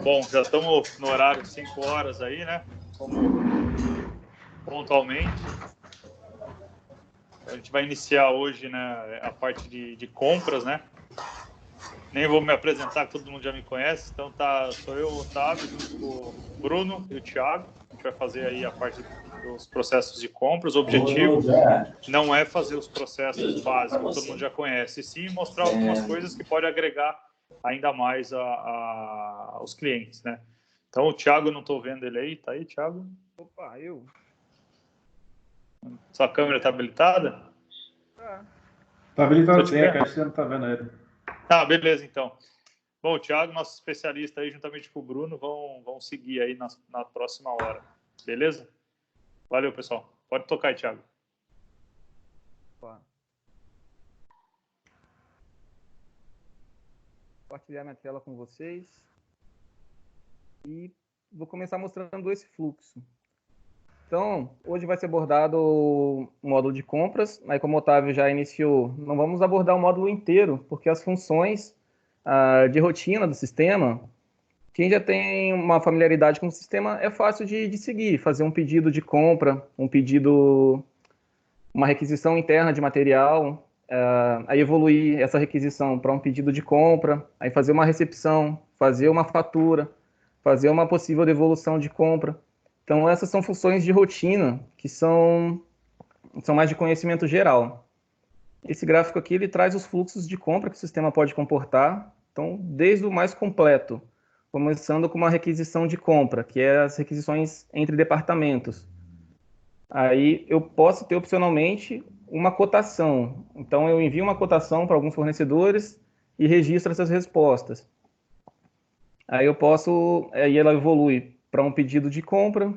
Bom, já estamos no horário de 5 horas aí, né? Como pontualmente. A gente vai iniciar hoje, né, a parte de compras, né? Nem vou me apresentar, que todo mundo já me conhece. Então sou eu, o Otávio, junto com o Bruno e o Thiago. A gente vai fazer aí a parte dos processos de compras. O objetivo não é fazer os processos básicos, que todo mundo já conhece, e sim mostrar algumas coisas que pode agregar ainda mais aos clientes, né? Então, o Thiago, eu não estou vendo ele aí. Tá aí, Thiago? Opa, eu? Sua câmera está habilitada? Tá habilitado sim, é que você não tá vendo ele. Tá, beleza, então. Bom, o Thiago, nosso especialista aí, juntamente com o Bruno, vão seguir aí na próxima hora. Beleza? Valeu, pessoal. Pode tocar aí, Thiago. Opa. Compartilhar minha tela com vocês. E vou começar mostrando esse fluxo. Então, hoje vai ser abordado o módulo de compras. Aí, como o Otávio já iniciou, não vamos abordar o módulo inteiro, porque as funções de rotina do sistema, quem já tem uma familiaridade com o sistema, é fácil de seguir. Fazer um pedido de compra, uma requisição interna de material, aí evoluir essa requisição para um pedido de compra, aí fazer uma recepção, fazer uma fatura, fazer uma possível devolução de compra. Então, essas são funções de rotina que são mais de conhecimento geral. Esse gráfico aqui ele traz os fluxos de compra que o sistema pode comportar, então, desde o mais completo, começando com uma requisição de compra, que é as requisições entre departamentos. Aí eu posso ter opcionalmente uma cotação. Então, eu envio uma cotação para alguns fornecedores e registro essas respostas. Aí aí ela evolui para um pedido de compra,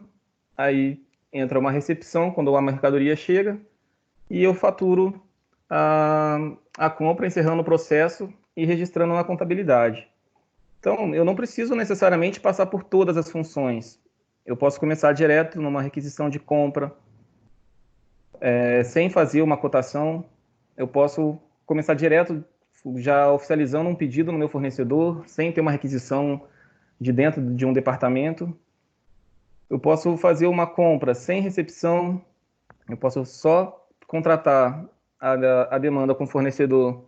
aí entra uma recepção quando a mercadoria chega e eu faturo a compra, encerrando o processo e registrando na contabilidade. Então, eu não preciso necessariamente passar por todas as funções. Eu posso começar direto numa requisição de compra, sem fazer uma cotação. Eu posso começar direto já oficializando um pedido no meu fornecedor, sem ter uma requisição de dentro de um departamento. Eu posso fazer uma compra sem recepção, eu posso só contratar a demanda com o fornecedor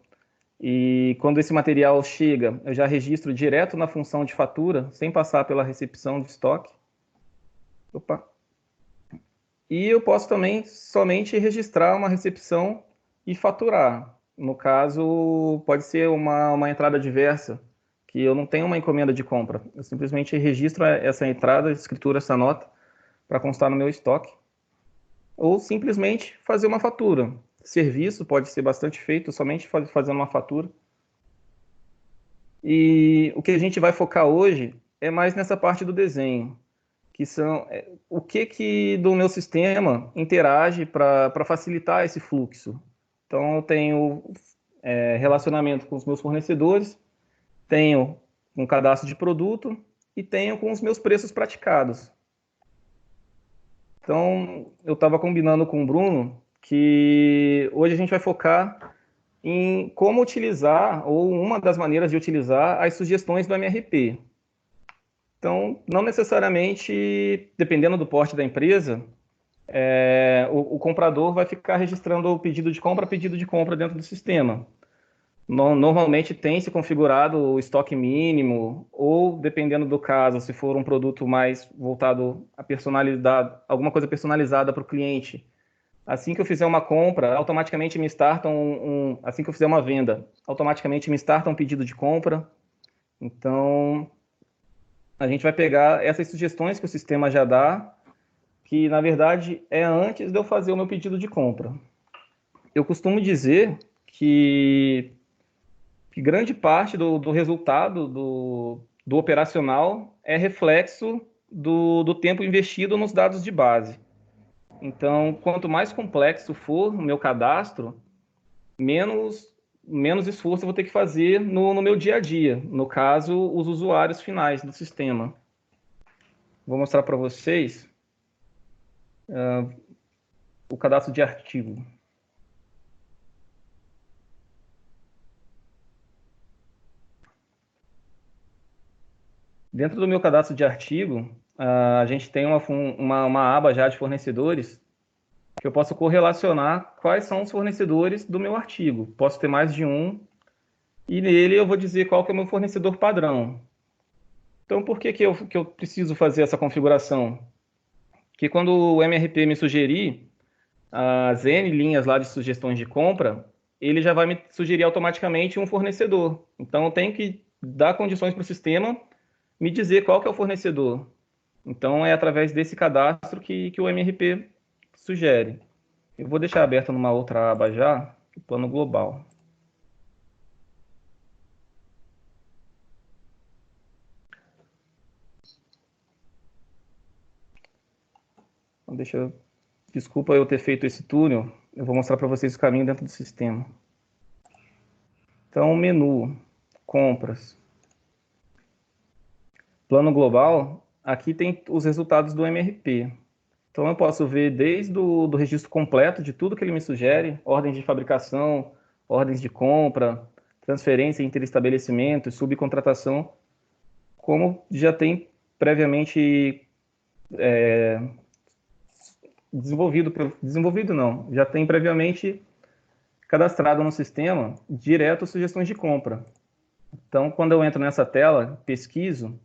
e quando esse material chega, eu já registro direto na função de fatura, sem passar pela recepção de estoque. Opa. E eu posso também somente registrar uma recepção e faturar. No caso, pode ser uma entrada diversa, que eu não tenho uma encomenda de compra. Eu simplesmente registro essa entrada, escritura essa nota, para constar no meu estoque. Ou simplesmente fazer uma fatura. Serviço pode ser bastante feito somente fazendo uma fatura. E o que a gente vai focar hoje é mais nessa parte do desenho, que são o que do meu sistema interage para facilitar esse fluxo. Então, eu tenho relacionamento com os meus fornecedores, tenho um cadastro de produto e tenho com os meus preços praticados. Então, eu estava combinando com o Bruno que hoje a gente vai focar em como utilizar, ou uma das maneiras de utilizar, as sugestões do MRP. Então, não necessariamente, dependendo do porte da empresa, o comprador vai ficar registrando o pedido de compra dentro do sistema. Normalmente tem se configurado o estoque mínimo, ou dependendo do caso, se for um produto mais voltado a personalizado, alguma coisa personalizada para o cliente. Assim que eu fizer uma compra, automaticamente me starta assim que eu fizer uma venda, automaticamente me starta um pedido de compra. Então, a gente vai pegar essas sugestões que o sistema já dá, que na verdade é antes de eu fazer o meu pedido de compra. Eu costumo dizer que grande parte do resultado do operacional é reflexo do tempo investido nos dados de base. Então, quanto mais complexo for o meu cadastro, menos esforço eu vou ter que fazer no meu dia a dia. No caso, os usuários finais do sistema. Vou mostrar para vocês o cadastro de artigo. Dentro do meu cadastro de artigo, a gente tem uma aba já de fornecedores que eu posso correlacionar quais são os fornecedores do meu artigo. Posso ter mais de um, e nele eu vou dizer qual que é o meu fornecedor padrão. Então, por que eu preciso fazer essa configuração? Que quando o MRP me sugerir as N linhas lá de sugestões de compra, ele já vai me sugerir automaticamente um fornecedor. Então, eu tenho que dar condições para o sistema me dizer qual que é o fornecedor. Então, é através desse cadastro que o MRP sugere. Eu vou deixar aberto numa outra aba já, o plano global. Então, desculpa eu ter feito esse túnel, eu vou mostrar para vocês o caminho dentro do sistema. Então, menu, compras, plano global, aqui tem os resultados do MRP. Então, eu posso ver desde o do registro completo de tudo que ele me sugere, ordens de fabricação, ordens de compra, transferência interestabelecimentos, subcontratação, como já tem previamente desenvolvido não, já tem previamente cadastrado no sistema direto sugestões de compra. Então, quando eu entro nessa tela, pesquiso,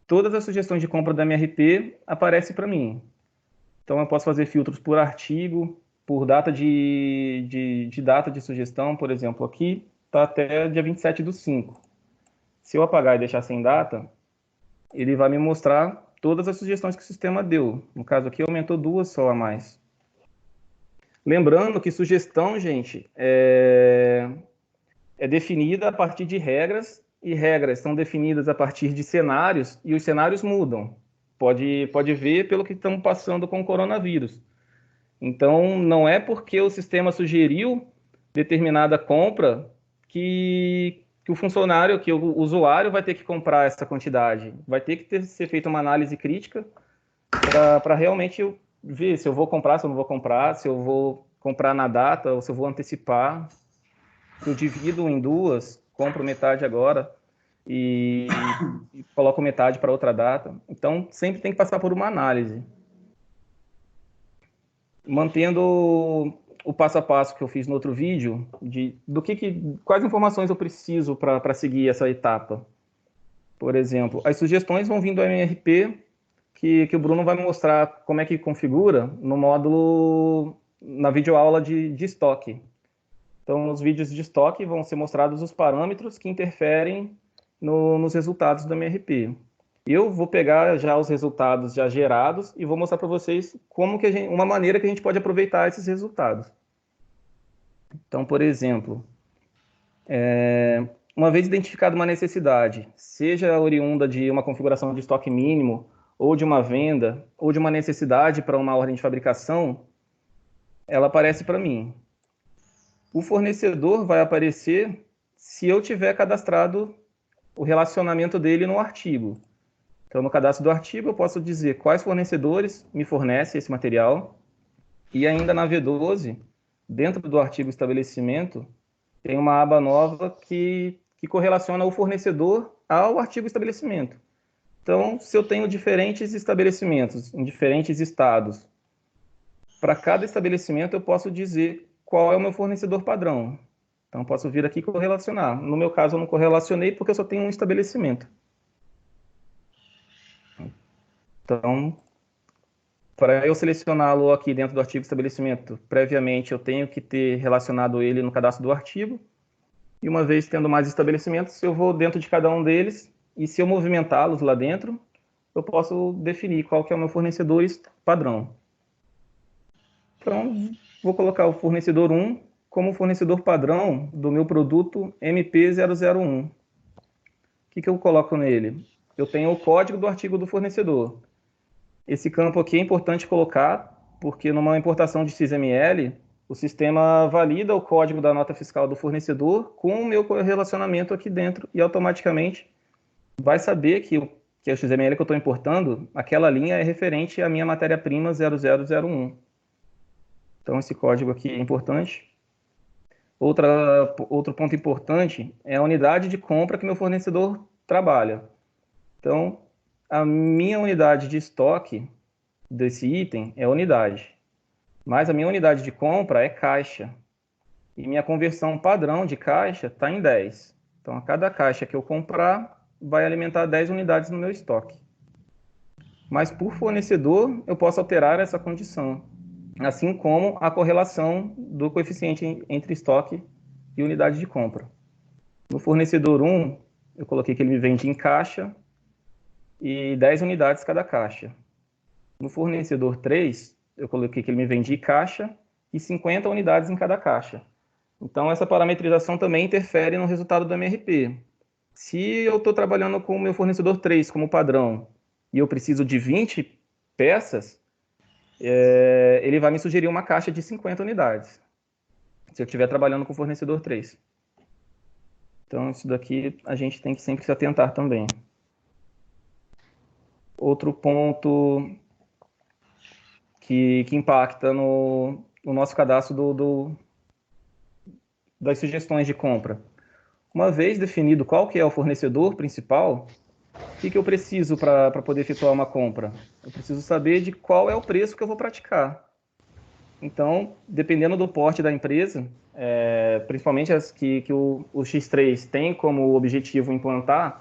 todas as sugestões de compra da MRP aparecem para mim. Então, eu posso fazer filtros por artigo, por data de data de sugestão, por exemplo, aqui está até dia 27/5. Se eu apagar e deixar sem data, ele vai me mostrar todas as sugestões que o sistema deu. No caso aqui, aumentou 2 só a mais. Lembrando que sugestão, gente, é definida a partir de regras, e regras são definidas a partir de cenários, e os cenários mudam. Pode ver pelo que estamos passando com o coronavírus. Então, não é porque o sistema sugeriu determinada compra que o funcionário, que o usuário vai ter que comprar essa quantidade. Vai ter que ser feita uma análise crítica para realmente ver se eu vou comprar, se eu não vou comprar, se eu vou comprar na data ou se eu vou antecipar. Se eu divido em duas, compro metade agora e coloco metade para outra data. Então, sempre tem que passar por uma análise. Mantendo o passo a passo que eu fiz no outro vídeo, quais informações eu preciso para seguir essa etapa. Por exemplo, as sugestões vão vindo do MRP, que o Bruno vai mostrar como é que configura no módulo, na videoaula de estoque. Então, nos vídeos de estoque vão ser mostrados os parâmetros que interferem nos resultados do MRP. Eu vou pegar já os resultados já gerados e vou mostrar para vocês uma maneira que a gente pode aproveitar esses resultados. Então, por exemplo, uma vez identificada uma necessidade, seja oriunda de uma configuração de estoque mínimo, ou de uma venda, ou de uma necessidade para uma ordem de fabricação, ela aparece para mim. O fornecedor vai aparecer se eu tiver cadastrado o relacionamento dele no artigo. Então, no cadastro do artigo, eu posso dizer quais fornecedores me fornecem esse material. E ainda na V12, dentro do artigo estabelecimento, tem uma aba nova que correlaciona o fornecedor ao artigo estabelecimento. Então, se eu tenho diferentes estabelecimentos em diferentes estados, para cada estabelecimento eu posso dizer qual é o meu fornecedor padrão. Então, posso vir aqui e correlacionar. No meu caso, eu não correlacionei porque eu só tenho um estabelecimento. Então, para eu selecioná-lo aqui dentro do artigo estabelecimento, previamente eu tenho que ter relacionado ele no cadastro do artigo. E uma vez tendo mais estabelecimentos, eu vou dentro de cada um deles e se eu movimentá-los lá dentro, eu posso definir qual que é o meu fornecedor padrão. Então, vou colocar o fornecedor 1 como fornecedor padrão do meu produto MP001. O que eu coloco nele? Eu tenho o código do artigo do fornecedor. Esse campo aqui é importante colocar, porque numa importação de XML, o sistema valida o código da nota fiscal do fornecedor com o meu relacionamento aqui dentro e automaticamente vai saber que o XML que eu estou importando, aquela linha é referente à minha matéria-prima 0001. Então, esse código aqui é importante. Outro ponto importante é a unidade de compra que meu fornecedor trabalha. Então, a minha unidade de estoque desse item é unidade, mas a minha unidade de compra é caixa. E minha conversão padrão de caixa está em 10. Então, a cada caixa que eu comprar, vai alimentar 10 unidades no meu estoque. Mas por fornecedor, eu posso alterar essa condição, assim como a correlação do coeficiente entre estoque e unidade de compra. No fornecedor 1, eu coloquei que ele me vende em caixa e 10 unidades cada caixa. No fornecedor 3, eu coloquei que ele me vende em caixa e 50 unidades em cada caixa. Então, essa parametrização também interfere no resultado do MRP. Se eu estou trabalhando com o meu fornecedor 3 como padrão e eu preciso de 20 peças, ele vai me sugerir uma caixa de 50 unidades, se eu estiver trabalhando com o fornecedor 3. Então, isso daqui a gente tem que sempre se atentar também. Outro ponto que impacta no nosso cadastro das sugestões de compra. Uma vez definido qual que é o fornecedor principal, o que eu preciso para poder efetuar uma compra? Eu preciso saber de qual é o preço que eu vou praticar. Então, dependendo do porte da empresa, principalmente as que o X3 tem como objetivo implantar,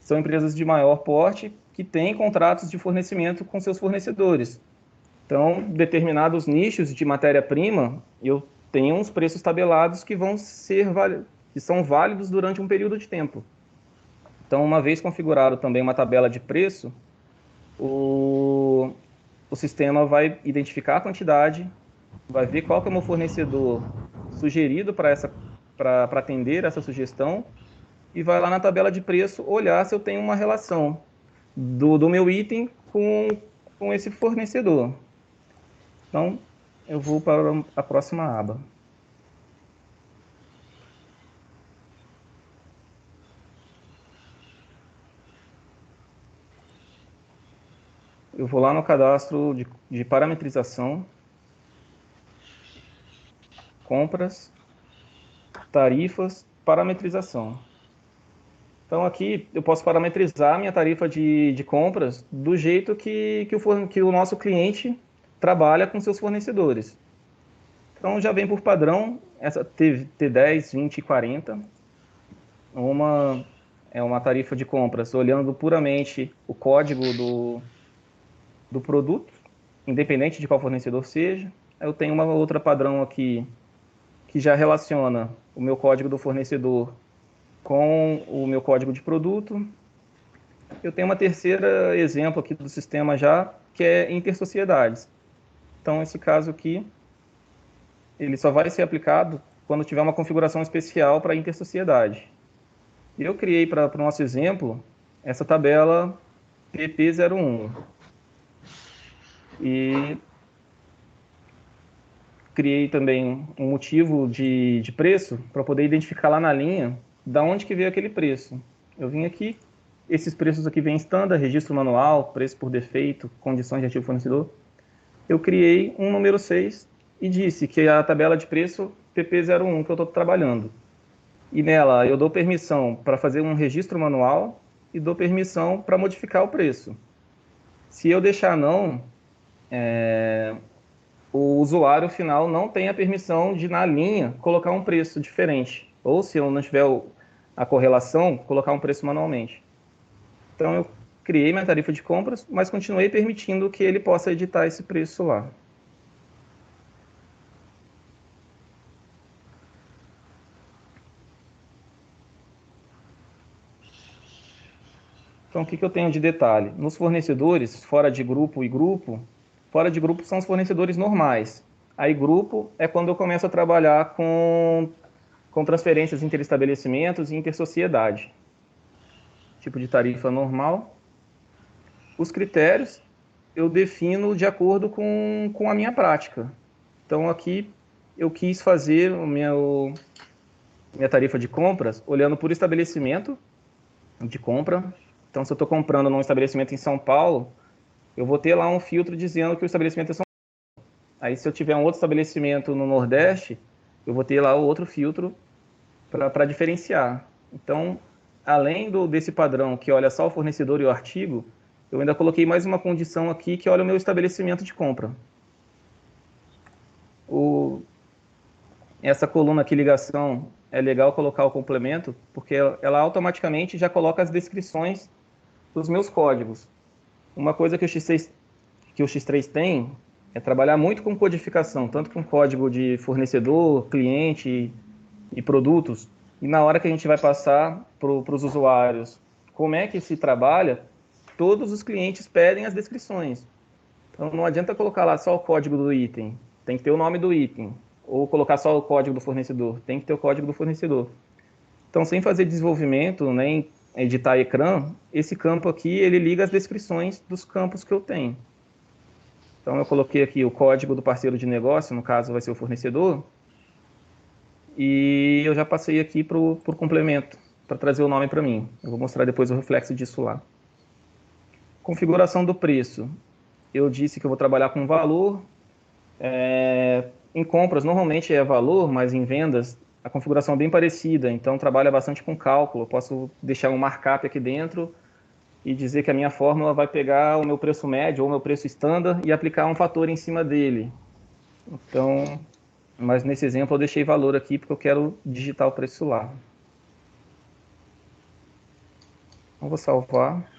são empresas de maior porte que têm contratos de fornecimento com seus fornecedores. Então, determinados nichos de matéria-prima, eu tenho uns preços tabelados que são válidos durante um período de tempo. Então, uma vez configurado também uma tabela de preço, o sistema vai identificar a quantidade, vai ver qual que é o meu fornecedor sugerido para atender essa sugestão e vai lá na tabela de preço olhar se eu tenho uma relação do meu item com esse fornecedor. Então, eu vou para a próxima aba. Eu vou lá no cadastro de parametrização, compras, tarifas, parametrização. Então, aqui eu posso parametrizar a minha tarifa de compras do jeito que o nosso cliente trabalha com seus fornecedores. Então, já vem por padrão essa T10, 20 e 40. É uma tarifa de compras olhando puramente o código do produto, independente de qual fornecedor seja. Eu tenho uma outra padrão aqui que já relaciona o meu código do fornecedor com o meu código de produto. Eu tenho uma terceira exemplo aqui do sistema já, que é intersociedades. Então, esse caso aqui, ele só vai ser aplicado quando tiver uma configuração especial para intersociedade. Eu criei para o nosso exemplo essa tabela PP01. E criei também um motivo de preço para poder identificar lá na linha da onde que veio aquele preço. Eu vim aqui, esses preços aqui vêm standard, registro manual, preço por defeito, condições de ativo fornecedor. Eu criei um número 6 e disse que é a tabela de preço PP01 que eu estou trabalhando. E nela eu dou permissão para fazer um registro manual e dou permissão para modificar o preço. Se eu deixar não, o usuário final não tem a permissão de, na linha, colocar um preço diferente. Ou, se eu não tiver a correlação, colocar um preço manualmente. Então, eu criei minha tarifa de compras, mas continuei permitindo que ele possa editar esse preço lá. Então, o que eu tenho de detalhe? Nos fornecedores, fora de grupo e grupo, fora de grupo são os fornecedores normais. Aí, grupo é quando eu começo a trabalhar com transferências interestabelecimentos e intersociedade. Tipo de tarifa normal. Os critérios eu defino de acordo com a minha prática. Então, aqui eu quis fazer minha tarifa de compras olhando por estabelecimento de compra. Então, se eu estou comprando num estabelecimento em São Paulo, eu vou ter lá um filtro dizendo que o estabelecimento é São Paulo. Aí, se eu tiver um outro estabelecimento no Nordeste, eu vou ter lá outro filtro para diferenciar. Então, além desse padrão que olha só o fornecedor e o artigo, eu ainda coloquei mais uma condição aqui que olha o meu estabelecimento de compra. Essa coluna aqui, ligação, é legal colocar o complemento, porque ela automaticamente já coloca as descrições dos meus códigos. Uma coisa que o X3 tem é trabalhar muito com codificação, tanto com código de fornecedor, cliente e produtos. E na hora que a gente vai passar para os usuários como é que se trabalha, todos os clientes pedem as descrições. Então não adianta colocar lá só o código do item, tem que ter o nome do item. Ou colocar só o código do fornecedor, tem que ter o código do fornecedor. Então, sem fazer desenvolvimento, nem editar ecrã, esse campo aqui, ele liga as descrições dos campos que eu tenho. Então, eu coloquei aqui o código do parceiro de negócio, no caso vai ser o fornecedor, e eu já passei aqui para o complemento, para trazer o nome para mim. Eu vou mostrar depois o reflexo disso lá. Configuração do preço. Eu disse que eu vou trabalhar com valor. Em compras, normalmente é valor, mas em vendas, a configuração é bem parecida. Então, trabalha bastante com cálculo. Eu posso deixar um markup aqui dentro e dizer que a minha fórmula vai pegar o meu preço médio ou o meu preço estándar e aplicar um fator em cima dele. Então, mas nesse exemplo eu deixei valor aqui porque eu quero digitar o preço lá. Então, vou salvar.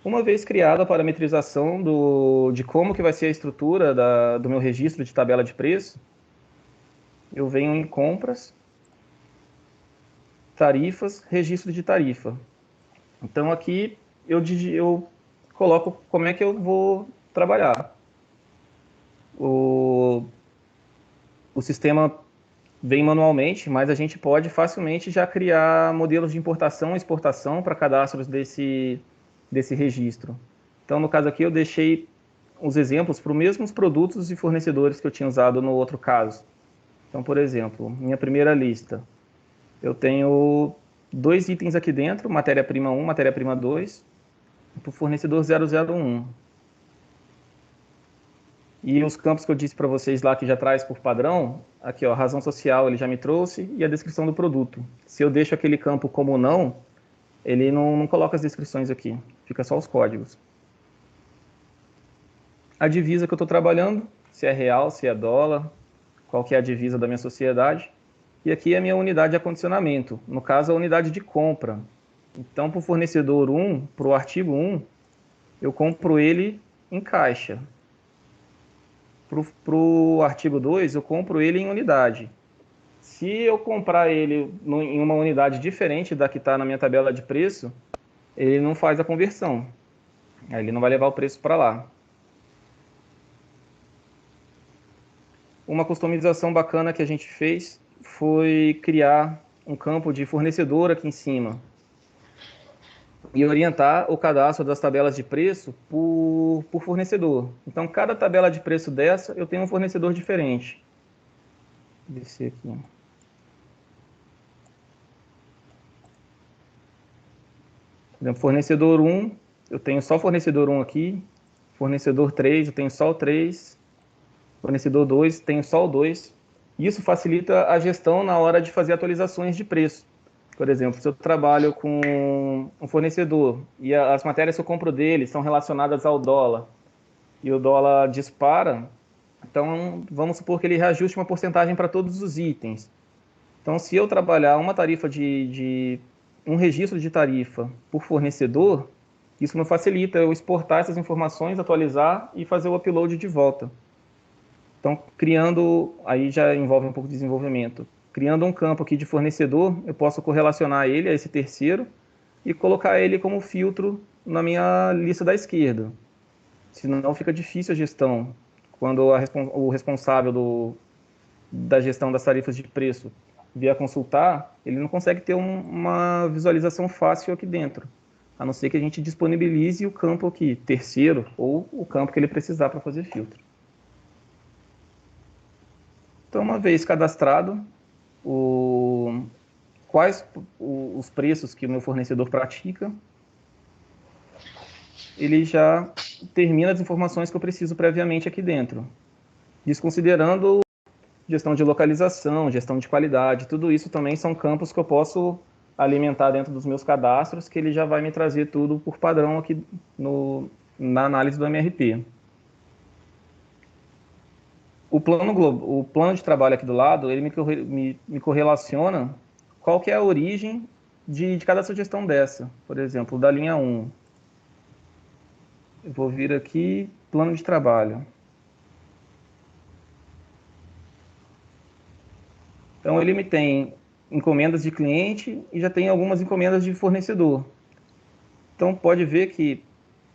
Uma vez criada a parametrização de como que vai ser a estrutura do meu registro de tabela de preço, eu venho em compras, tarifas, registro de tarifa. Então aqui eu coloco como é que eu vou trabalhar. O sistema vem manualmente, mas a gente pode facilmente já criar modelos de importação e exportação para cadastros desse registro. Então, no caso aqui, eu deixei os exemplos para os mesmos produtos e fornecedores que eu tinha usado no outro caso. Então, por exemplo, minha primeira lista, eu tenho 2 itens aqui dentro, matéria-prima 1, matéria-prima 2, para o fornecedor 001. E os campos que eu disse para vocês lá, que já traz por padrão, aqui, ó, razão social ele já me trouxe e a descrição do produto. Se eu deixo aquele campo como não, ele não coloca as descrições aqui, fica só os códigos. A divisa que eu estou trabalhando, se é real, se é dólar, qual que é a divisa da minha sociedade. E aqui é a minha unidade de acondicionamento, no caso a unidade de compra. Então, para o fornecedor 1, para o artigo 1, eu compro ele em caixa. Para o artigo 2, eu compro ele em unidade. Se eu comprar ele em uma unidade diferente da que está na minha tabela de preço, ele não faz a conversão. Aí ele não vai levar o preço para lá. Uma customização bacana que a gente fez foi criar um campo de fornecedor aqui em cima e orientar o cadastro das tabelas de preço por fornecedor. Então, cada tabela de preço dessa, eu tenho um fornecedor diferente. Vou descer aqui. Por exemplo, fornecedor 1, eu tenho só fornecedor 1 aqui. Fornecedor 3, eu tenho só o 3. Fornecedor 2, tenho só o 2. Isso facilita a gestão na hora de fazer atualizações de preço. Por exemplo, se eu trabalho com um fornecedor e as matérias que eu compro dele são relacionadas ao dólar e o dólar dispara, então vamos supor que ele reajuste uma porcentagem para todos os itens. Então, se eu trabalhar uma tarifa um registro de tarifa por fornecedor, isso me facilita eu exportar essas informações, atualizar e fazer o upload de volta. Então, aí já envolve um pouco de desenvolvimento. Criando um campo aqui de fornecedor, eu posso correlacionar ele a esse terceiro e colocar ele como filtro na minha lista da esquerda. Senão fica difícil a gestão. Quando o responsável da gestão das tarifas de preço vier consultar, ele não consegue ter uma visualização fácil aqui dentro, a não ser que a gente disponibilize o campo aqui, terceiro, ou o campo que ele precisar para fazer filtro. Então, uma vez cadastrado, quais os preços que o meu fornecedor pratica, ele já termina as informações que eu preciso previamente aqui dentro. Desconsiderando gestão de localização, gestão de qualidade, tudo isso também são campos que eu posso alimentar dentro dos meus cadastros, que ele já vai me trazer tudo por padrão aqui na análise do MRP. O plano de trabalho aqui do lado, ele me correlaciona qual que é a origem de cada sugestão dessa. Por exemplo, da linha 1. Eu vou vir aqui, plano de trabalho. Então, ele me tem encomendas de cliente e já tem algumas encomendas de fornecedor. Então, pode ver que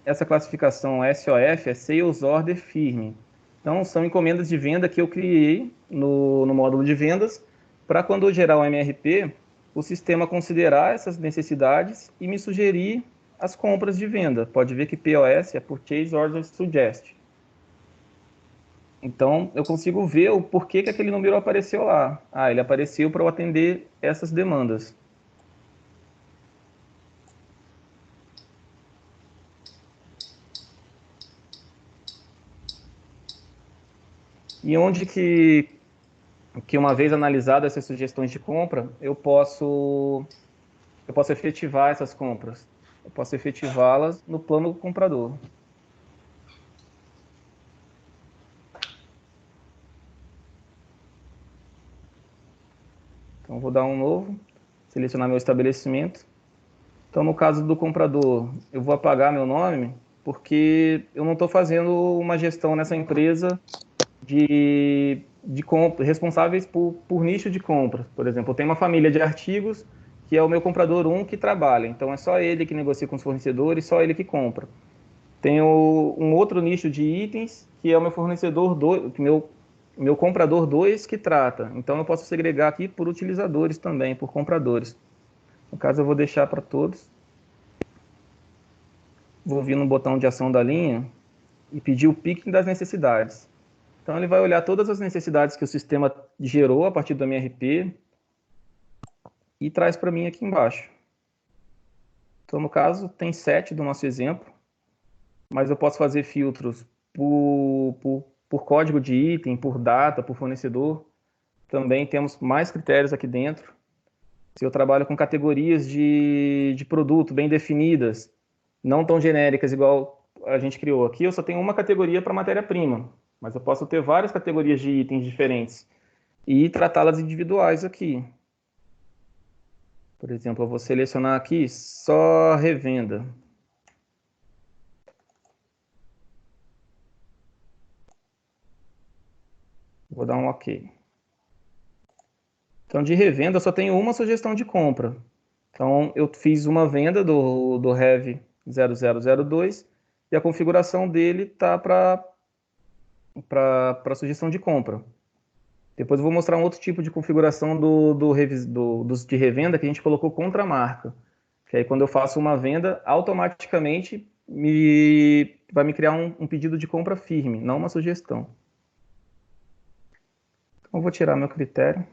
essa classificação SOF é Sales Order Firme. Então, são encomendas de venda que eu criei no módulo de vendas para quando eu gerar o MRP, o sistema considerar essas necessidades e me sugerir as compras de venda. Pode ver que POS é Purchase Order Suggest. Então, eu consigo ver o porquê que aquele número apareceu lá. Ah, ele apareceu para eu atender essas demandas. E onde que uma vez analisadas essas sugestões de compra, eu posso efetivar essas compras. Eu posso efetivá-las no plano do comprador. Então, vou dar um novo, selecionar meu estabelecimento. Então, no caso do comprador, eu vou apagar meu nome, porque eu não estou fazendo uma gestão nessa empresa de compra, responsáveis por nicho de compra. Por exemplo, eu tenho uma família de artigos, que é o meu comprador 1 que trabalha. Então, é só ele que negocia com os fornecedores, só ele que compra. Tenho um outro nicho de itens, que é o meu fornecedor 2, meu comprador 2 que trata. Então, eu posso segregar aqui por utilizadores também, por compradores. No caso, eu vou deixar para todos. Vou vir no botão de ação da linha e pedir o picking das necessidades. Então, ele vai olhar todas as necessidades que o sistema gerou a partir do MRP e traz para mim aqui embaixo. Então, no caso, tem 7 do nosso exemplo, mas eu posso fazer filtros por código de item, por data, por fornecedor. Também temos mais critérios aqui dentro. Se eu trabalho com categorias de produto bem definidas, não tão genéricas igual a gente criou aqui, eu só tenho uma categoria para matéria-prima, mas eu posso ter várias categorias de itens diferentes e tratá-las individuais aqui. Por exemplo, eu vou selecionar aqui só revenda. Vou dar um OK. Então, de revenda, eu só tenho uma sugestão de compra. Então, eu fiz uma venda do Rev 0002 e a configuração dele está para sugestão de compra. Depois eu vou mostrar um outro tipo de configuração dos de revenda que a gente colocou contra a marca. Que aí, quando eu faço uma venda, automaticamente vai me criar um pedido de compra firme, não uma sugestão. Então, eu vou tirar meu critério.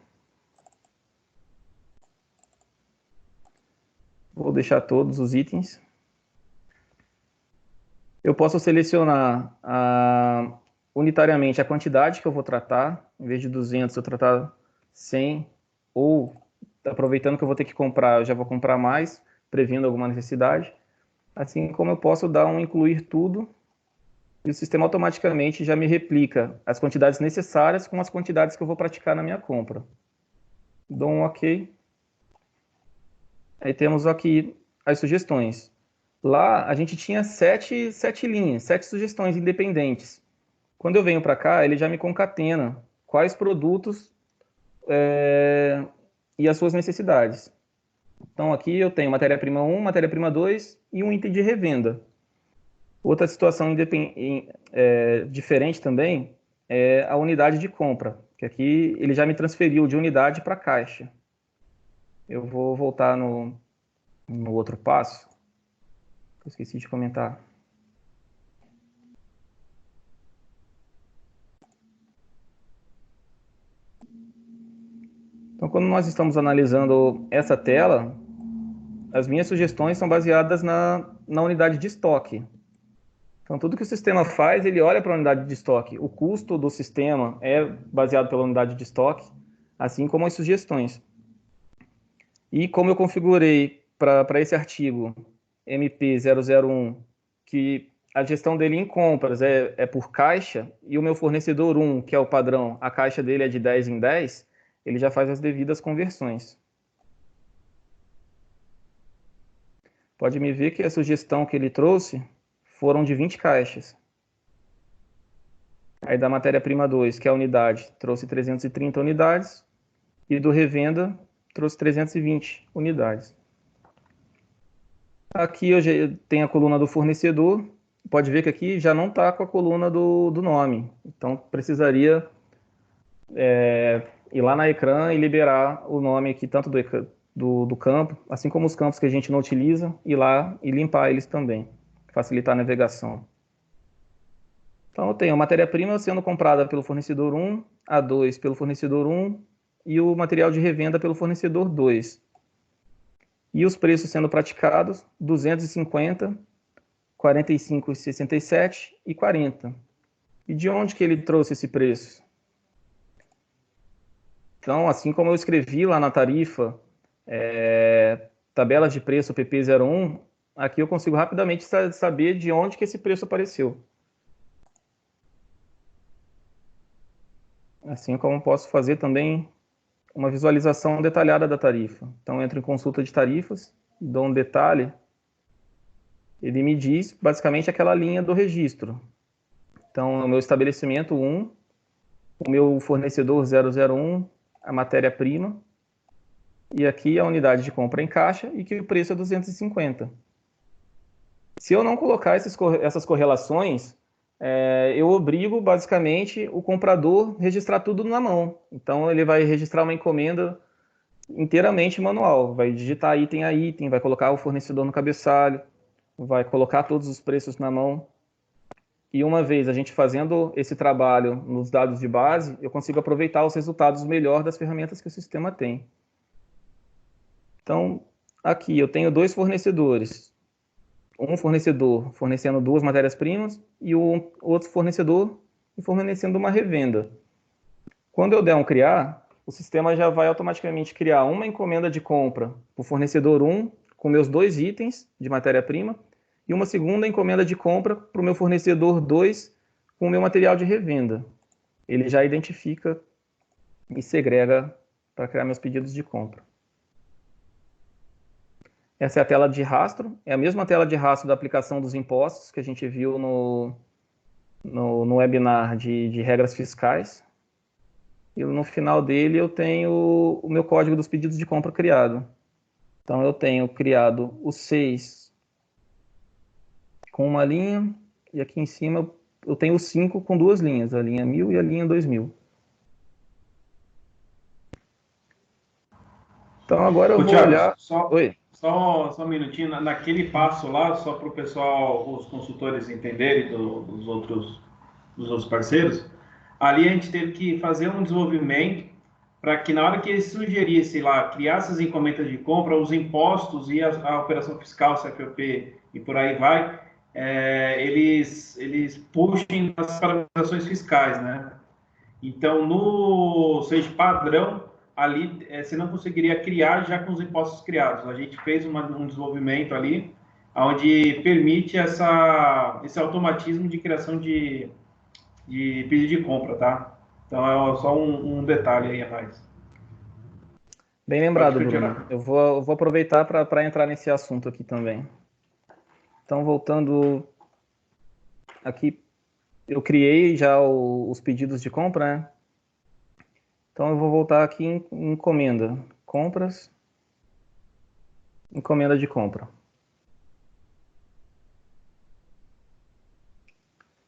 Vou deixar todos os itens. Eu posso selecionar unitariamente a quantidade que eu vou tratar. Em vez de 200, eu tratar 100. Ou, aproveitando que eu vou ter que comprar, eu já vou comprar mais, prevendo alguma necessidade. Assim como eu posso dar um incluir tudo, e o sistema automaticamente já me replica as quantidades necessárias com as quantidades que eu vou praticar na minha compra. Dou um OK. Aí temos aqui as sugestões. Lá a gente tinha 7 linhas, 7 sugestões independentes. Quando eu venho para cá, ele já me concatena quais produtos e as suas necessidades. Então aqui eu tenho matéria-prima 1, matéria-prima 2 e um item de revenda. Outra situação diferente também é a unidade de compra, que aqui ele já me transferiu de unidade para caixa. Eu vou voltar no outro passo. Eu esqueci de comentar. Então, quando nós estamos analisando essa tela, as minhas sugestões são baseadas na unidade de estoque. Então, tudo que o sistema faz, ele olha para a unidade de estoque. O custo do sistema é baseado pela unidade de estoque, assim como as sugestões. E como eu configurei para esse artigo MP001, que a gestão dele em compras é por caixa, e o meu fornecedor 1, que é o padrão, a caixa dele é de 10 em 10, ele já faz as devidas conversões. Pode me ver que a sugestão que ele trouxe foram de 20 caixas. Aí da matéria-prima 2, que é a unidade, trouxe 330 unidades, e do revenda trouxe 320 unidades. Aqui eu já tenho a coluna do fornecedor, pode ver que aqui já não está com a coluna do nome, então precisaria ir lá na ecrã e liberar o nome aqui, tanto do campo, assim como os campos que a gente não utiliza, ir lá e limpar eles também, facilitar a navegação. Então eu tenho a matéria-prima sendo comprada pelo fornecedor 1, a 2 pelo fornecedor 1 e o material de revenda pelo fornecedor 2. E os preços sendo praticados, 250, 45,67 e 40. E de onde que ele trouxe esse preço? Então, assim como eu escrevi lá na tarifa, tabelas de preço PP01, aqui eu consigo rapidamente saber de onde que esse preço apareceu. Assim como posso fazer também uma visualização detalhada da tarifa. Então, eu entro em consulta de tarifas, dou um detalhe, ele me diz basicamente aquela linha do registro. Então, o meu estabelecimento 1, o meu fornecedor 001, a matéria-prima, e aqui a unidade de compra em caixa e que o preço é 250. Se eu não colocar essas correlações, eu obrigo basicamente o comprador a registrar tudo na mão. Então ele vai registrar uma encomenda inteiramente manual, vai digitar item a item, vai colocar o fornecedor no cabeçalho, vai colocar todos os preços na mão. E uma vez a gente fazendo esse trabalho nos dados de base, eu consigo aproveitar os resultados melhor das ferramentas que o sistema tem. Então, aqui eu tenho dois fornecedores. Um fornecedor fornecendo 2 matérias-primas e o outro fornecedor fornecendo uma revenda. Quando eu der um criar, o sistema já vai automaticamente criar uma encomenda de compra para o fornecedor 1, com meus 2 itens de matéria-prima, e uma segunda encomenda de compra para o meu fornecedor 2, com o meu material de revenda. Ele já identifica e segrega para criar meus pedidos de compra. Essa é a tela de rastro, é a mesma tela de rastro da aplicação dos impostos que a gente viu no webinar de regras fiscais. E no final dele eu tenho o meu código dos pedidos de compra criado. Então eu tenho criado o 6 com uma linha, e aqui em cima eu tenho o 5 com 2 linhas, a linha 1000 e a linha 2000. Então agora eu vou Thiago, olhar... Oi. Só um minutinho, naquele passo lá, só para o pessoal, os consultores entenderem dos outros parceiros, ali a gente teve que fazer um desenvolvimento para que na hora que eles sugerissem lá, criar essas encomendas de compra, os impostos e a operação fiscal, CFOP e por aí vai, eles puxem as padronizações fiscais, né? Então, no seja padrão, ali você não conseguiria criar já com os impostos criados. A gente fez um desenvolvimento ali, onde permite esse automatismo de criação de pedido de compra, tá? Então, é só um detalhe aí a mais. Bem lembrado, Bruno. Eu vou aproveitar para entrar nesse assunto aqui também. Então, voltando aqui, eu criei já os pedidos de compra, né? Então, eu vou voltar aqui em encomenda, compras, encomenda de compra.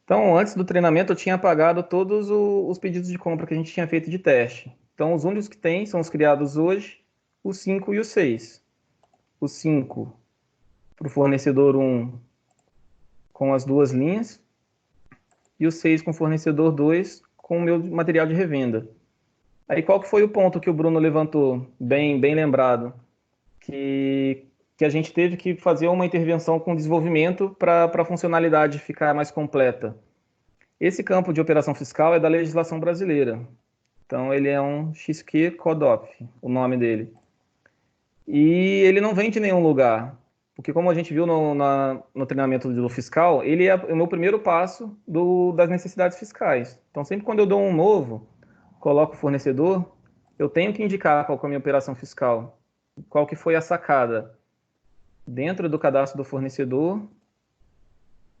Então, antes do treinamento, eu tinha apagado todos os pedidos de compra que a gente tinha feito de teste. Então, os únicos que tem são os criados hoje, o 5 e o 6. O 5 para o fornecedor 1 com as 2 linhas e o 6 com o fornecedor 2 com o meu material de revenda. Aí qual que foi o ponto que o Bruno levantou, bem lembrado? Que que a gente teve que fazer uma intervenção com desenvolvimento para a funcionalidade ficar mais completa. Esse campo de operação fiscal é da legislação brasileira. Então, ele é um XQ CODOP, o nome dele. E ele não vem de nenhum lugar, porque como a gente viu no treinamento do fiscal, ele é o meu primeiro passo das necessidades fiscais. Então, sempre quando eu dou um novo, coloco o fornecedor, eu tenho que indicar qual que é a minha operação fiscal, qual que foi a sacada. Dentro do cadastro do fornecedor,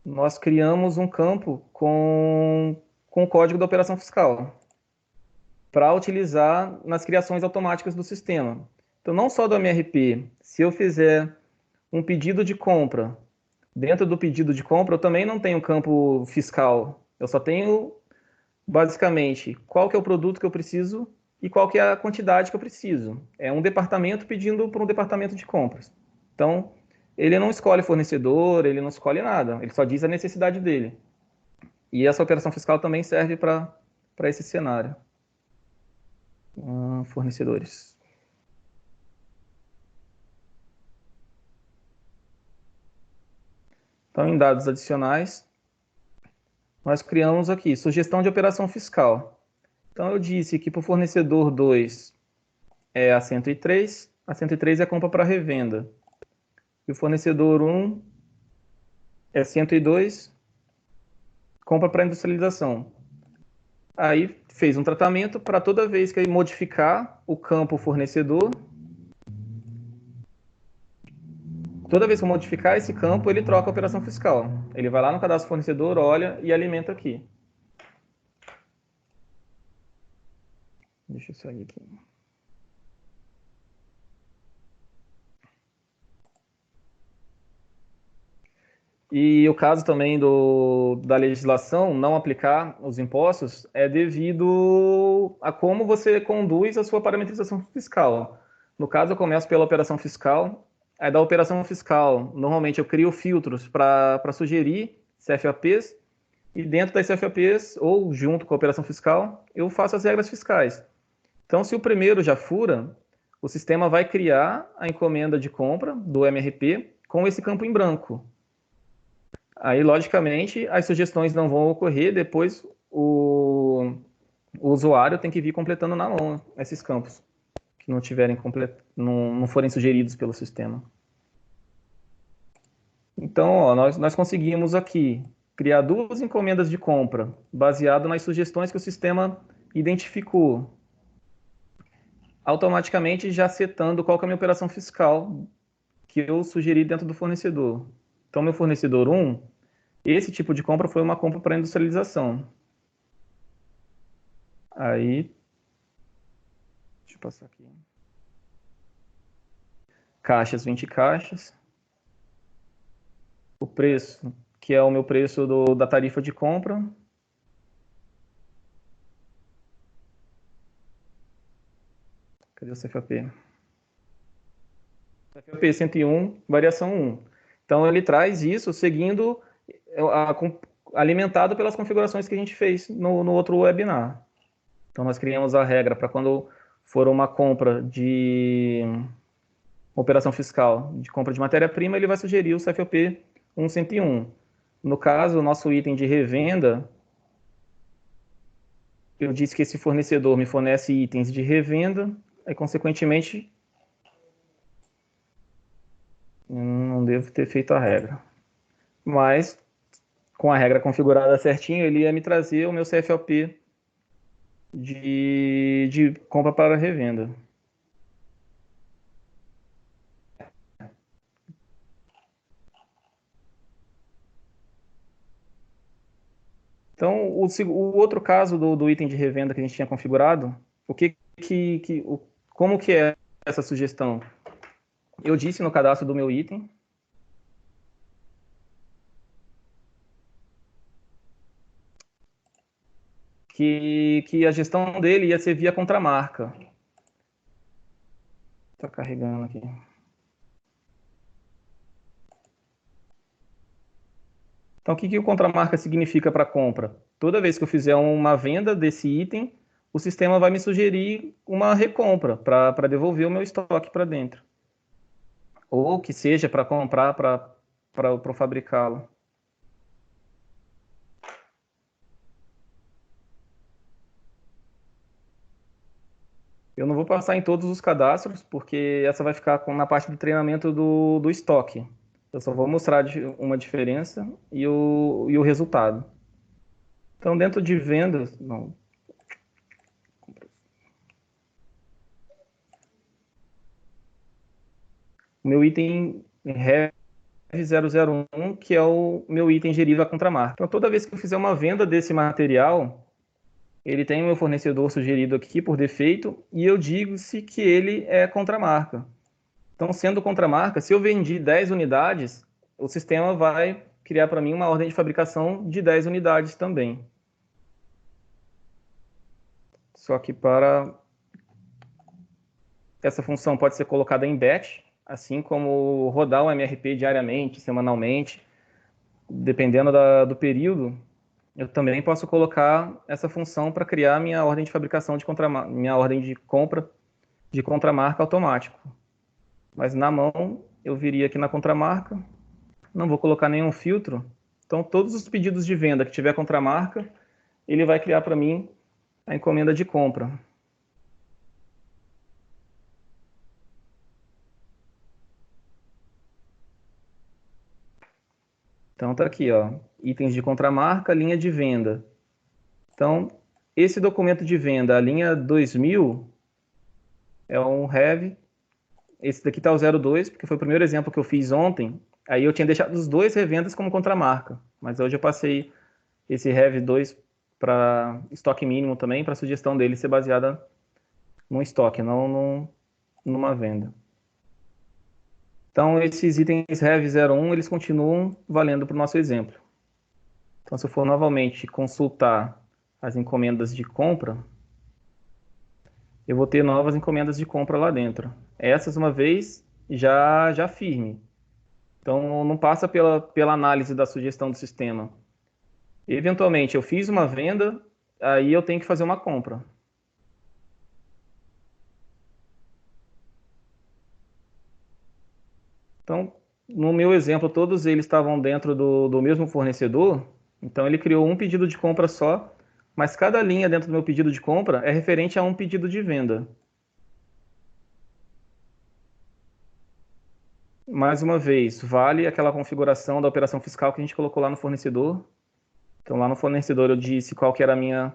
nós criamos um campo com o código da operação fiscal para utilizar nas criações automáticas do sistema. Então, não só do MRP, se eu fizer um pedido de compra, dentro do pedido de compra, eu também não tenho campo fiscal. Eu só tenho, basicamente, qual que é o produto que eu preciso e qual que é a quantidade que eu preciso. É um departamento pedindo para um departamento de compras. Então, ele não escolhe fornecedor, ele não escolhe nada, ele só diz a necessidade dele. E essa operação fiscal também serve para esse cenário. Fornecedores. Então, em dados adicionais, nós criamos aqui, sugestão de operação fiscal. Então, eu disse que para o fornecedor 2 é a 103 é compra para revenda. E o fornecedor 1 é 102, compra para industrialização. Aí, fez um tratamento para toda vez que ele modificar o campo fornecedor, toda vez que eu modificar esse campo, ele troca a operação fiscal. Ele vai lá no cadastro fornecedor, olha e alimenta aqui. Deixa eu sair aqui. E o caso também da legislação não aplicar os impostos é devido a como você conduz a sua parametrização fiscal. No caso, eu começo pela operação fiscal. Aí, da operação fiscal, normalmente eu crio filtros para sugerir CFAPs, e dentro das CFAPs, ou junto com a operação fiscal, eu faço as regras fiscais. Então, se o primeiro já fura, o sistema vai criar a encomenda de compra do MRP com esse campo em branco. Aí, logicamente, as sugestões não vão ocorrer, depois o usuário tem que vir completando na mão esses campos que não tiverem não forem sugeridos pelo sistema. Então, ó, nós conseguimos aqui criar 2 encomendas de compra baseado nas sugestões que o sistema identificou, automaticamente já setando qual que é a minha operação fiscal que eu sugeri dentro do fornecedor. Então, meu fornecedor 1, esse tipo de compra foi uma compra para industrialização. Aí, deixa eu passar aqui. Caixas, 20 caixas. O preço, que é o meu preço da tarifa de compra. Cadê o CFAP? CFAP 101, variação 1. Então, ele traz isso seguindo, alimentado pelas configurações que a gente fez no outro webinar. Então, nós criamos a regra para quando for uma compra de operação fiscal, de compra de matéria-prima, ele vai sugerir o CFOP 101. No caso, o nosso item de revenda, eu disse que esse fornecedor me fornece itens de revenda, e, consequentemente, não devo ter feito a regra. Mas, com a regra configurada certinho, ele ia me trazer o meu CFOP de compra para revenda. Então, o outro caso do item de revenda que a gente tinha configurado, como que é essa sugestão? Eu disse no cadastro do meu item que a gestão dele ia ser via contramarca. Está carregando aqui. Então, o que o contramarca significa para compra? Toda vez que eu fizer uma venda desse item, o sistema vai me sugerir uma recompra para devolver o meu estoque para dentro. ou que seja para comprar para fabricá-lo. Eu não vou passar em todos os cadastros, porque essa vai ficar na parte do treinamento do estoque. Eu só vou mostrar uma diferença e o resultado. Então, dentro de vendas, não. O meu item Rev 001, que é o meu item gerido a contramarca. Então, toda vez que eu fizer uma venda desse material, ele tem o meu fornecedor sugerido aqui por defeito, e eu digo se que ele é contramarca. Então, sendo contramarca, se eu vendi 10 unidades, o sistema vai criar para mim uma ordem de fabricação de 10 unidades também. Só que para essa função pode ser colocada em batch, assim como rodar o MRP diariamente, semanalmente, dependendo do período. Eu também posso colocar essa função para criar minha ordem de fabricação minha ordem de compra de contramarca automático. Mas na mão, eu viria aqui na contramarca, não vou colocar nenhum filtro. Então, todos os pedidos de venda que tiver contramarca, ele vai criar para mim a encomenda de compra. Então, tá aqui, ó, itens de contramarca, linha de venda. Então, esse documento de venda, a linha 2000, é um Rev. Esse daqui tá o 02, porque foi o primeiro exemplo que eu fiz ontem. Aí eu tinha deixado os dois revendas como contramarca, mas hoje eu passei esse Rev 2 para estoque mínimo também, para a sugestão dele ser baseada num estoque, não numa venda. Então, esses itens Rev 01, eles continuam valendo para o nosso exemplo. Então, se eu for novamente consultar as encomendas de compra, eu vou ter novas encomendas de compra lá dentro. Essas, uma vez, já firme. Então, não passa pela análise da sugestão do sistema. Eventualmente, eu fiz uma venda, aí eu tenho que fazer uma compra. Então, no meu exemplo, todos eles estavam dentro do mesmo fornecedor, então ele criou um pedido de compra só, mas cada linha dentro do meu pedido de compra é referente a um pedido de venda. Mais uma vez, vale aquela configuração da operação fiscal que a gente colocou lá no fornecedor. Então, lá no fornecedor eu disse qual que era a minha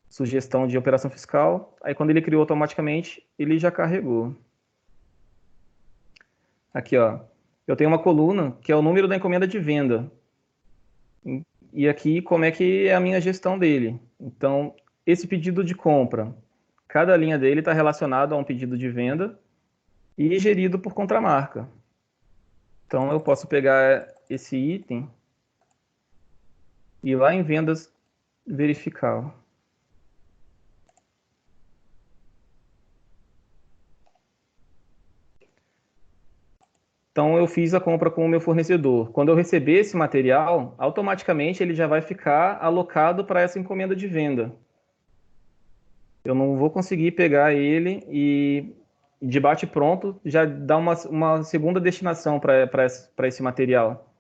sugestão de operação fiscal, aí quando ele criou automaticamente, ele já carregou. Aqui, ó, eu tenho uma coluna que é o número da encomenda de venda. E aqui como é que é a minha gestão dele. Então, esse pedido de compra, cada linha dele está relacionado a um pedido de venda e gerido por contramarca. Então, eu posso pegar esse item e ir lá em vendas verificar. Então, eu fiz a compra com o meu fornecedor. Quando eu receber esse material, automaticamente ele já vai ficar alocado para essa encomenda de venda. Eu não vou conseguir pegar ele e, de bate-pronto, já dar uma segunda destinação para esse material.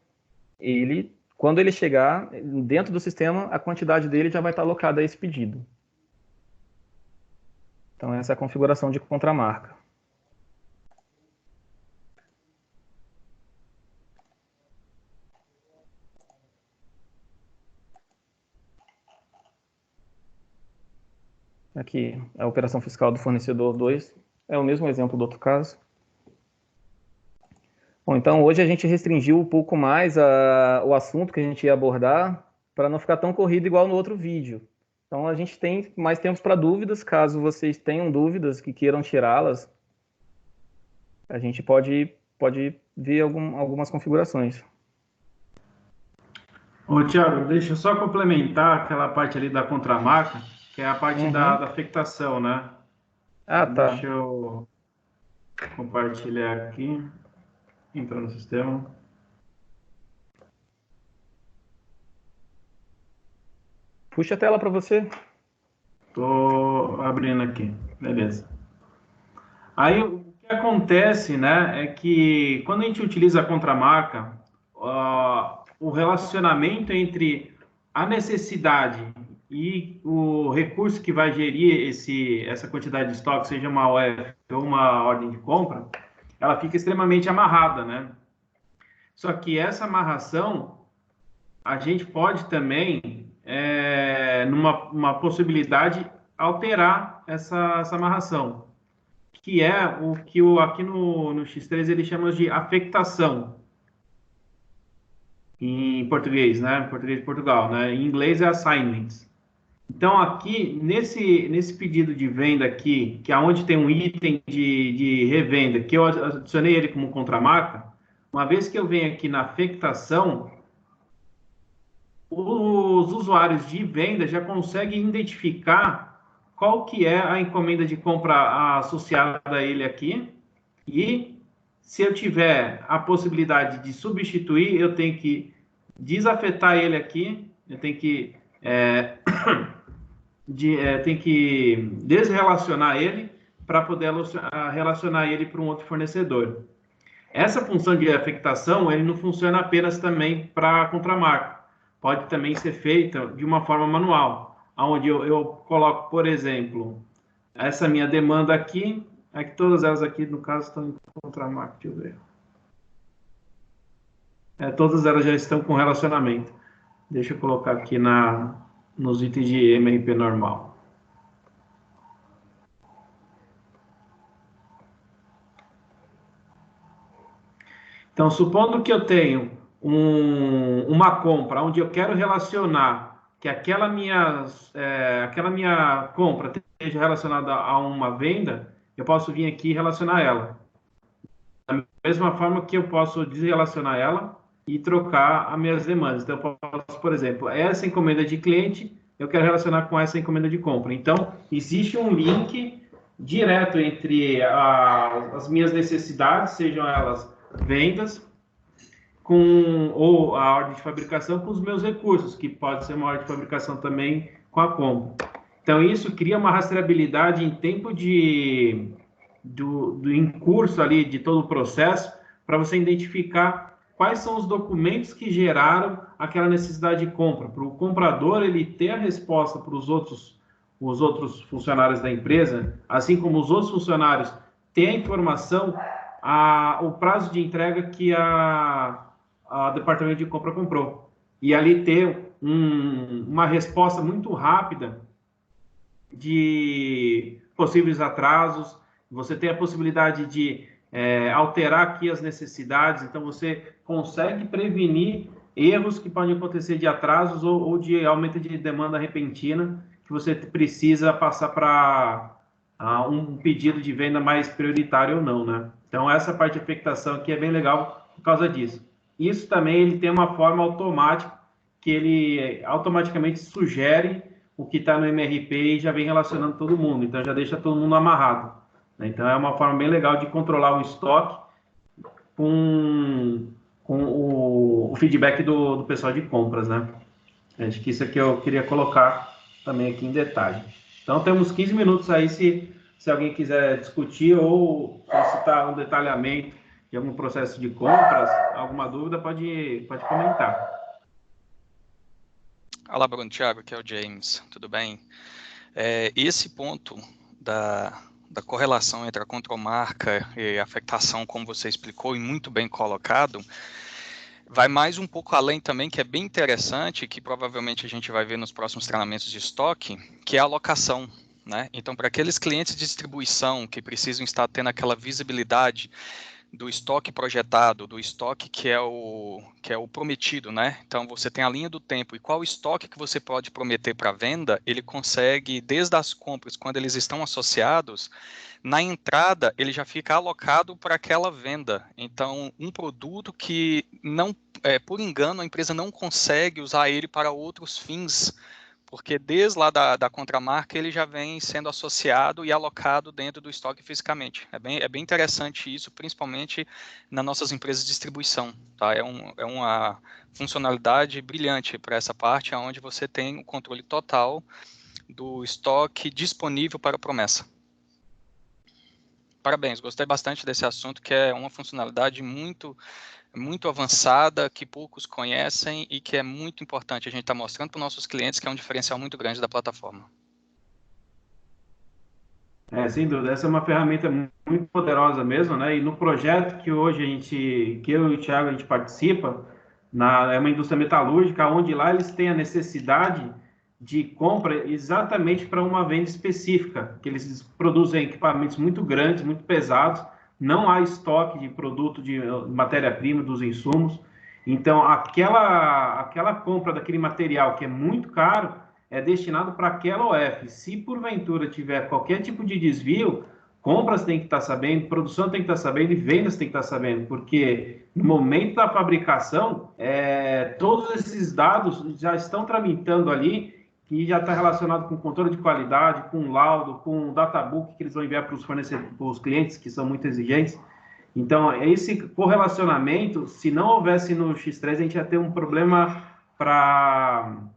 Ele, quando ele chegar dentro do sistema, a quantidade dele já vai estar alocada a esse pedido. Então, essa é a configuração de contramarca. Aqui, a operação fiscal do fornecedor 2. É o mesmo exemplo do outro caso. Bom, então hoje a gente restringiu um pouco mais o assunto que a gente ia abordar para não ficar tão corrido igual no outro vídeo. Então a gente tem mais tempo para dúvidas, caso vocês tenham dúvidas que queiram tirá-las, a gente pode ver algumas configurações. Ô, Thiago, deixa eu só complementar aquela parte ali da contramarca, que é a parte da afectação, né? Ah, tá. Deixa eu compartilhar aqui, entrar no sistema. Puxa a tela para você. Tô abrindo aqui, beleza. Aí, o que que acontece, né, é que quando a gente utiliza a contramarca, o relacionamento entre a necessidade e o recurso que vai gerir essa quantidade de estoque, seja uma OF ou uma ordem de compra, ela fica extremamente amarrada, né? Só que essa amarração, a gente pode também, numa uma possibilidade, alterar essa amarração, que é o que aqui no X3 ele chama de afectação, em português, né? Em português de Portugal, né? Em inglês é assignments. Então, aqui, nesse pedido de venda aqui, que é onde tem um item de revenda, que eu adicionei ele como contramarca, uma vez que eu venho aqui na afectação, os usuários de venda já conseguem identificar qual que é a encomenda de compra associada a ele aqui, e se eu tiver a possibilidade de substituir, eu tenho que desafetar ele aqui, eu tenho que tem que desrelacionar ele para poder relacionar ele para um outro fornecedor. Essa função de afectação, ele não funciona apenas também para a contramarca. Pode também ser feita de uma forma manual, onde eu coloco, por exemplo, essa minha demanda aqui, é que todas elas aqui, no caso, estão em contramarca, deixa eu ver. Todas elas já estão com relacionamento. Deixa eu colocar aqui nos itens de MRP normal. Então, supondo que eu tenho uma compra onde eu quero relacionar que aquela minha compra esteja relacionada a uma venda, eu posso vir aqui e relacionar ela. Da mesma forma que eu posso desrelacionar ela e trocar as minhas demandas. Então, eu posso, por exemplo, essa encomenda de cliente, eu quero relacionar com essa encomenda de compra. Então, existe um link direto entre as minhas necessidades, sejam elas vendas, ou a ordem de fabricação, com os meus recursos, que pode ser uma ordem de fabricação também com a compra. Então, isso cria uma rastreabilidade em tempo do em curso ali de todo o processo, para você identificar quais são os documentos que geraram aquela necessidade de compra, para o comprador ele ter a resposta para os outros funcionários da empresa, assim como os outros funcionários ter a informação, o prazo de entrega que a departamento de compra comprou. E ali ter uma resposta muito rápida de possíveis atrasos. Você tem a possibilidade de alterar aqui as necessidades, então você consegue prevenir erros que podem acontecer de atrasos ou de aumento de demanda repentina, que você precisa passar para um pedido de venda mais prioritário ou não, né? Então, essa parte de afectação aqui é bem legal por causa disso. Isso também ele tem uma forma automática, que ele automaticamente sugere o que está no MRP e já vem relacionando todo mundo. Então, já deixa todo mundo amarrado. Então, é uma forma bem legal de controlar o estoque com o feedback do pessoal de compras, né? Acho que isso aqui eu queria colocar também aqui em detalhe. Então, temos 15 minutos aí, se alguém quiser discutir ou solicitar um detalhamento de algum processo de compras, alguma dúvida, pode comentar. Olá, Bruno, Thiago, aqui é o James, tudo bem? Esse ponto da correlação entre a contramarca e a afectação, como você explicou e muito bem colocado, vai mais um pouco além também, que é bem interessante, que provavelmente a gente vai ver nos próximos treinamentos de estoque, que é a alocação, né? Então, para aqueles clientes de distribuição que precisam estar tendo aquela visibilidade do estoque projetado, do estoque que é o prometido, né? Então, você tem a linha do tempo e qual estoque que você pode prometer para venda, ele consegue, desde as compras, quando eles estão associados, na entrada, ele já fica alocado para aquela venda. Então, um produto que, não, por engano, a empresa não consegue usar ele para outros fins, porque desde lá da contramarca ele já vem sendo associado e alocado dentro do estoque fisicamente. É bem interessante isso, principalmente nas nossas empresas de distribuição. Tá? É uma funcionalidade brilhante para essa parte, onde você tem o controle total do estoque disponível para a promessa. parabéns, gostei bastante desse assunto, que é uma funcionalidade muito avançada, que poucos conhecem e que é muito importante a gente estar mostrando para os nossos clientes que é um diferencial muito grande da plataforma. Sem dúvida, essa é uma ferramenta muito poderosa mesmo, né? E no projeto que hoje que eu e o Thiago a gente participa, é uma indústria metalúrgica, onde lá eles têm a necessidade de compra exatamente para uma venda específica, que eles produzem equipamentos muito grandes, muito pesados, não há estoque de produto, de matéria-prima, dos insumos, então aquela compra daquele material que é muito caro, é destinado para aquela OF. Se porventura tiver qualquer tipo de desvio, compras tem que estar sabendo, produção tem que estar sabendo e vendas tem que estar sabendo, porque no momento da fabricação, todos esses dados já estão tramitando ali, que já está relacionado com controle de qualidade, com laudo, com databook que eles vão enviar para os fornecedores, para os clientes, que são muito exigentes. Então, esse correlacionamento, se não houvesse no X3, a gente ia ter um problema para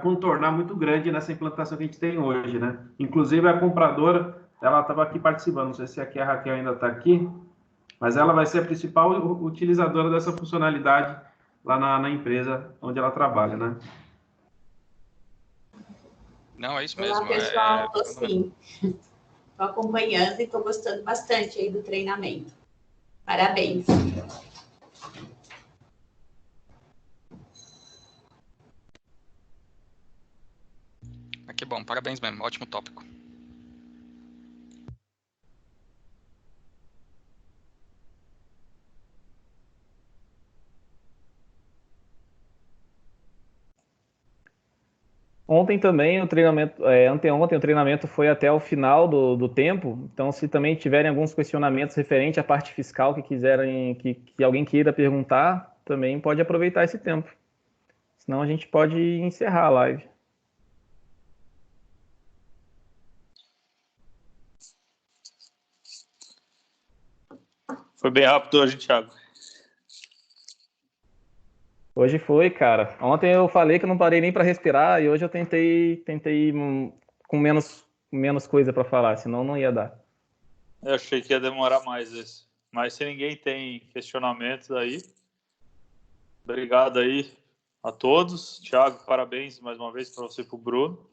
contornar muito grande nessa implantação que a gente tem hoje, né? Inclusive, a compradora, ela estava aqui participando, não sei se aqui a Raquel ainda está aqui, mas ela vai ser a principal utilizadora dessa funcionalidade lá na empresa onde ela trabalha, né? Não, é isso mesmo. Olá, pessoal, estou sim. Estou acompanhando e estou gostando bastante aí do treinamento. Parabéns. Que bom, parabéns mesmo, ótimo tópico. Ontem também o treinamento, anteontem o treinamento foi até o final do tempo, então se também tiverem alguns questionamentos referentes à parte fiscal que quiserem, que alguém queira perguntar, também pode aproveitar esse tempo. Senão a gente pode encerrar a live. Foi bem rápido hoje, Thiago. Hoje foi, cara. Ontem eu falei que eu não parei nem para respirar e hoje eu tentei com menos coisa para falar, senão não ia dar. Eu achei que ia demorar mais esse. Mas se ninguém tem questionamentos aí, obrigado aí a todos. Thiago, parabéns mais uma vez para você e para o Bruno.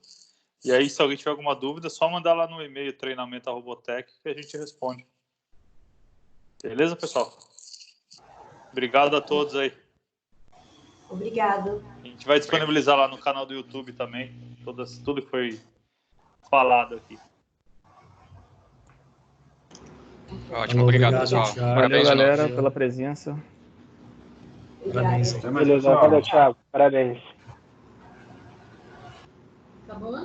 E aí, se alguém tiver alguma dúvida, é só mandar lá no e-mail treinamento@robotech que a gente responde. Beleza, pessoal? Obrigado a todos aí. Obrigado. A gente vai disponibilizar lá no canal do YouTube também tudo que foi falado aqui. Ótimo, obrigado, pessoal. Valeu, galera, pela presença. Parabéns. Beleza, valeu, Thiago. Parabéns. Tá bom?